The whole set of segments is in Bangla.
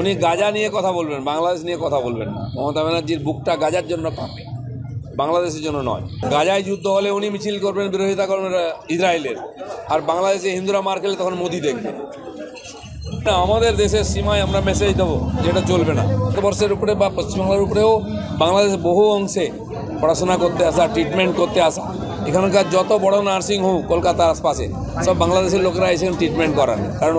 উনি গাজা নিয়ে কথা বলবেন, বাংলাদেশ নিয়ে কথা বলবেন না। মমতা ব্যানার্জির বুকটা গাজার জন্য কাঁপে, বাংলাদেশের জন্য নয়। গাজায় যুদ্ধ হলে উনি মিছিল করবেন, বিরোধিতা করবেন ইসরায়েলের, আর বাংলাদেশে হিন্দুরা মার খেলে তখন মোদি দেখবে। আমাদের দেশের সীমায় আমরা মেসেজ দেবো যেটা চলবে না। ভারতবর্ষের উপরে বা পশ্চিমবাংলার উপরেও বাংলাদেশের বহু অংশে পড়াশোনা করতে আসা, ট্রিটমেন্ট করতে আসা, এখানকার যত বড় নার্সিং হোম কলকাতার আশপাশে সব বাংলাদেশের লোকেরা এসে ট্রিটমেন্ট করান। কারণ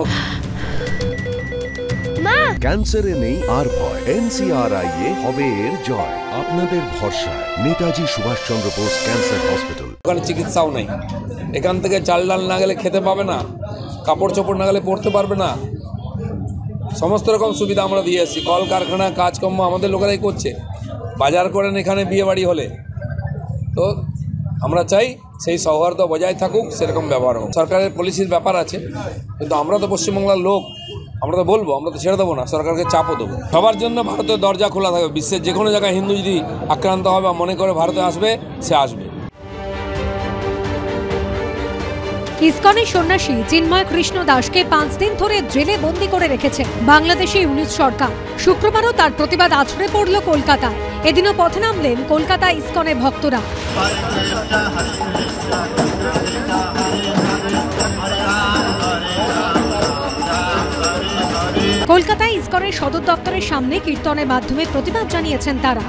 ক্যান্সারে নেই আর ভয়, NCRI হবে এর জয়। আপনাদের ভরসা নেতাজি সুভাষচন্দ্র বোস ক্যান্সার হসপিটাল। ওখানে চিকিৎসাও নেই। এখান থেকে চাল ডাল না গেলে খেতে পাবে না, কাপড় চোপড় না গেলে পরতে পারবে না। সমস্ত রকম সুবিধা আমরা দিয়ে এসেছি। কল কারখানা কাজকর্ম আমাদের লোকেরাই করছে। বাজার করেন এখানে বিয়ে বাড়ি হলে। তো আমরা চাই সেই সৌহার্দ্য বজায় থাকুক, সেরকম ব্যবহার হোক। সরকারের পলিসির ব্যাপার আছে, কিন্তু আমরা তো পশ্চিমবাংলার লোক, আমরা তো বলবো, আমরা তো ছেড়ে দেবো না, সরকারকে চাপও দেবো। সবার জন্য ভারতের দরজা খোলা থাকবে। বিশ্বের যে কোনো জায়গায় হিন্দু যদি আক্রান্ত হবে বা মনে করে ভারতে আসবে, সে আসবে। ইসকনের সন্ন্যাসী চিন্ময় কৃষ্ণ দাসকে 5 দিন ধরে জেলে বন্দী করে রেখেছে বাংলাদেশি ইউনিট সরকার। শুক্রবারও তার প্রতিবাদ আছড়ে পড়ল কলকাতায়। এদিনও পথে নামলেন কলকাতা ইসকনের ভক্তরা। কলকাতায় ইসকনের সদর দপ্তরের সামনে কীর্তনের মাধ্যমে প্রতিবাদ জানিয়েছেন তারা।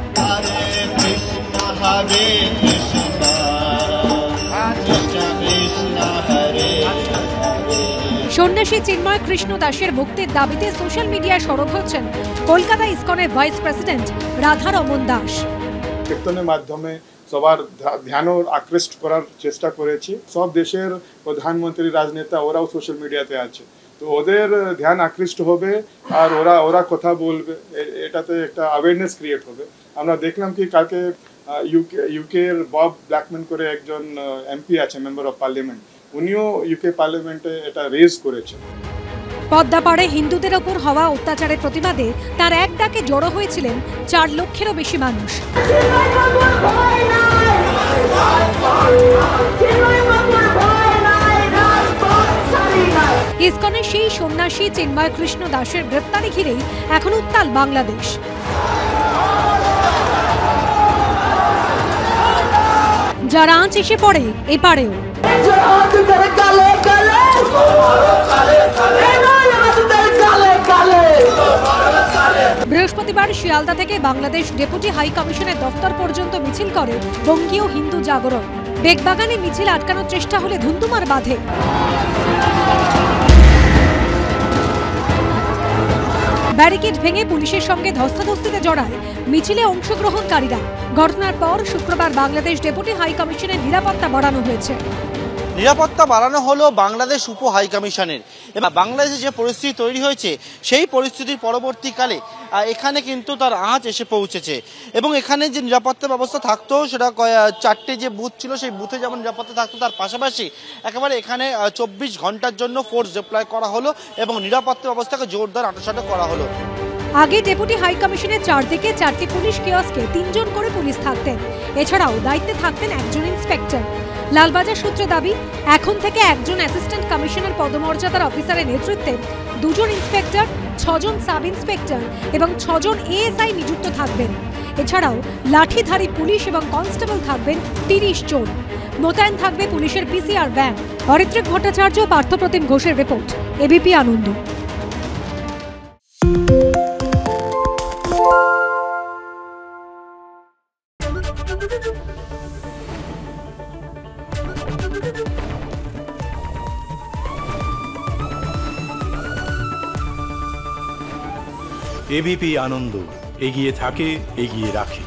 সন্ন্যাসী চিন্ময় কৃষ্ণ দাসের মুক্তির দাবিতে সোশ্যাল মিডিয়ায় সরব হচ্ছেন কলকাতা ইসকনের ভাইস প্রেসিডেন্ট রাধা রমন দাস। কীর্তনের মাধ্যমে সবার ধ্যান আকৃষ্ট করার চেষ্টা করেছি। সব দেশের প্রধানমন্ত্রী, রাজনেতা ওরাও সোশ্যাল মিডিয়াতে আছে, তো ওদের ধ্যান আকৃষ্ট হবে আর ওরা কথা বলবে, এটাতে একটা অ্যাওয়ারনেস ক্রিয়েট হবে। আমরা দেখলাম কি কালকে ইউকের বব ব্ল্যাকম্যান করে একজন এমপি আছে, মেম্বার অফ পার্লামেন্ট, উনিও ইউকে পার্লামেন্টে এটা রেজ করেছেন। পদ্মাপাড়ে হিন্দুদের ওপর হওয়া অত্যাচারের প্রতিবাদে তার এক ডাকে জড়ো হয়েছিলেন 4 লক্ষেরও বেশি মানুষ। ইসকনের সেই সন্ন্যাসী চিন্ময় কৃষ্ণ দাসের গ্রেপ্তারি ঘিরেই এখন উত্তাল বাংলাদেশ। যারা আঁচ এসে পড়ে এপারেও। বৃহস্পতিবার শিয়ালদা থেকে বাংলাদেশ ডেপুটি হাই কমিশনের দফতর পর্যন্ত মিছিল করে বঙ্গীয় হিন্দু জাগরণ। বেগবাগানে মিছিল আটকানোর চেষ্টা হলে ধুন্ধুমার বাধে। ব্যারিকেড ভেঙে পুলিশের সঙ্গে ধস্তাধস্তিতে জড়ায় মিছিলে অংশগ্রহণকারীরা। ঘটনার পর শুক্রবার বাংলাদেশ ডেপুটি হাই কমিশনের নিরাপত্তা বাড়ানো হয়েছে। নিরাপত্তা বাড়ানো হলো বাংলাদেশ উপ হাই কমিশনের। এবং বাংলাদেশে যে পরিস্থিতি তৈরি হয়েছে সেই পরিস্থিতির পরবর্তীকালে এখানে কিন্তু তার আঁচ এসে পৌঁছেছে। এবং এখানে যে নিরাপত্তা ব্যবস্থা থাকতো সেটা 4টে যে বুথ ছিল সেই বুথে যেমন নিরাপত্তা থাকতো, তার পাশাপাশি একেবারে এখানে 24 ঘন্টার জন্য ফোর্স ডিপ্লয় করা হলো এবং নিরাপত্তা ব্যবস্থাকে জোরদার আঁটাসাঁটা করা হলো। আগে ডেপুটি হাই কমিশনের চারদিকে 4টি পুলিশ কিয়স্কে 3 জন করে পুলিশ থাকতেন। এছাড়াও দায়িত্বে থাকতেন একজন ইন্সপেক্টর। লালবাজার সূত্রে দাবি, এখন থেকে একজন অ্যাসিস্ট্যান্ট কমিশনার পদমর্যাদার অফিসারের নেতৃত্বে 2 জন ইন্সপেক্টর, 6 জন সাব ইন্সপেক্টর এবং 6 জন এএসআই নিযুক্ত থাকবেন। এছাড়াও লাঠিধারী পুলিশ এবং কনস্টেবল থাকবেন 30 জন। মোতায়েন থাকবে পুলিশের পিসিআর ভ্যান। অরিত্রিক ভট্টাচার্য, পার্থপ্রতিম ঘোষের রিপোর্ট, এবিপি আনন্দ। এবিপি আনন্দ, এগিয়ে থাকে, এগিয়ে রাখে।